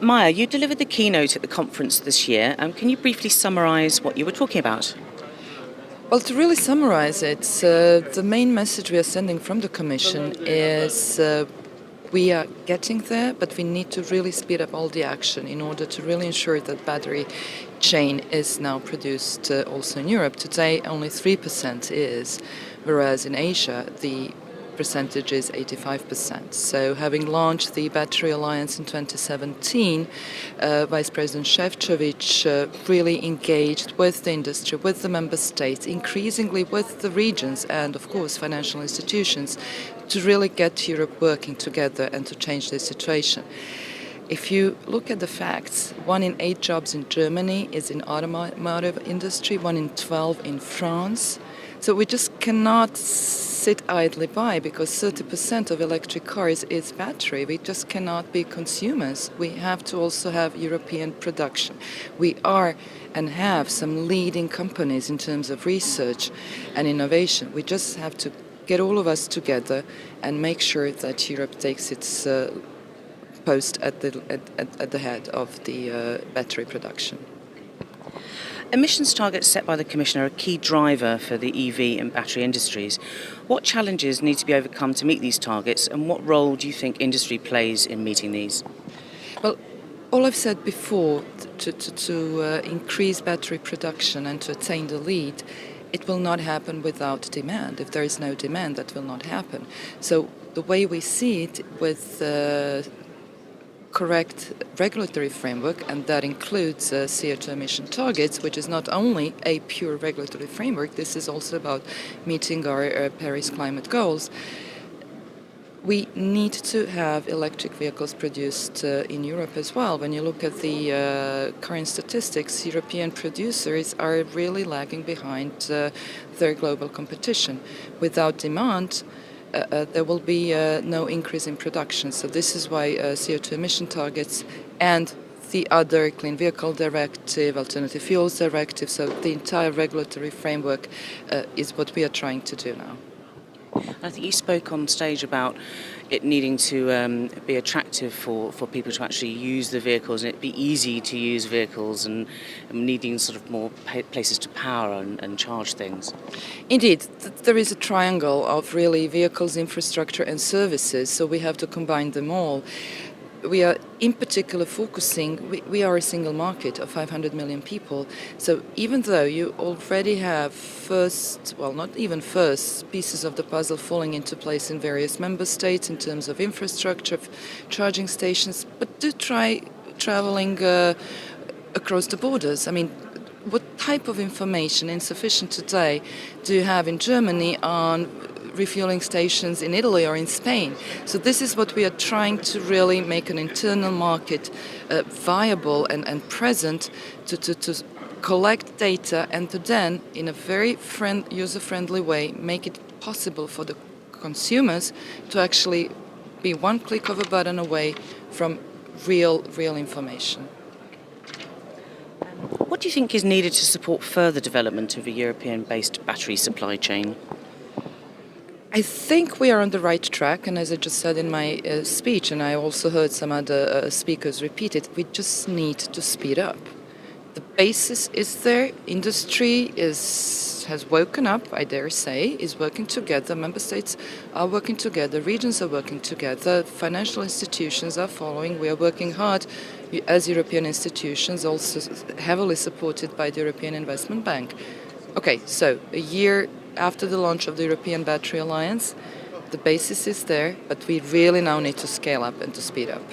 Maya, you delivered the keynote at the conference this year. Can you briefly summarise what you were talking about? Well, to really summarize it, the main message we are sending from the Commission is we are getting there, but we need to really speed up all the action in order to really ensure that battery chain is now produced also in Europe. Today, only 3% is, whereas in Asia, the percentage is 85%. So having launched the Battery Alliance in 2017, Vice President Šefčovič really engaged with the industry, with the member states, increasingly with the regions and, of course, financial institutions to really get Europe working together and to change the situation. If you look at the facts, 1 in 8 jobs in Germany is in automotive industry, 1 in 12 in France. So we just cannot sit idly by because 30% of electric cars is battery. We just cannot be consumers. We have to also have European production. We are and have some leading companies in terms of research and innovation. We just have to get all of us together and make sure that Europe takes its post at the head of the battery production. Emissions targets set by the Commission are a key driver for the EV and battery industries. What challenges need to be overcome to meet these targets, and what role do you think industry plays in meeting these? Well, all I've said before, to increase battery production and to attain the lead, it will not happen without demand. If there is no demand, that will not happen. So the way we see it with correct regulatory framework, and that includes CO2 emission targets, which is not only a pure regulatory framework, this is also about meeting our Paris climate goals. We need to have electric vehicles produced in Europe as well. When you look at the current statistics, European producers are really lagging behind their global competition. Without demand, there will be no increase in production. So this is why CO2 emission targets and the other Clean Vehicle Directive, Alternative Fuels Directive, so the entire regulatory framework is what we are trying to do now. I think you spoke on stage about it needing to be attractive for people to actually use the vehicles, and it be easy to use vehicles, and needing sort of more places to power and charge things. Indeed, there is a triangle of really vehicles, infrastructure and services, so we have to combine them all. We are in particular focusing, we are a single market of 500 million people, so even though you already have not even first, pieces of the puzzle falling into place in various member states in terms of infrastructure, charging stations, but do try traveling across the borders. I mean, what type of information insufficient today do you have in Germany on refueling stations in Italy or in Spain? So this is what we are trying to really make an internal market viable and present to collect data and to then, in a very user-friendly way, make it possible for the consumers to actually be one click of a button away from real information. What do you think is needed to support further development of a European-based battery supply chain? I think we are on the right track, and as I just said in my speech, and I also heard some other speakers repeat it, we just need to speed up. The basis is there, industry has woken up, I dare say, is working together, member states are working together, regions are working together, financial institutions are following, we are working hard as European institutions, also heavily supported by the European Investment Bank. Okay, so a year after the launch of the European Battery Alliance, the basis is there, but we really now need to scale up and to speed up.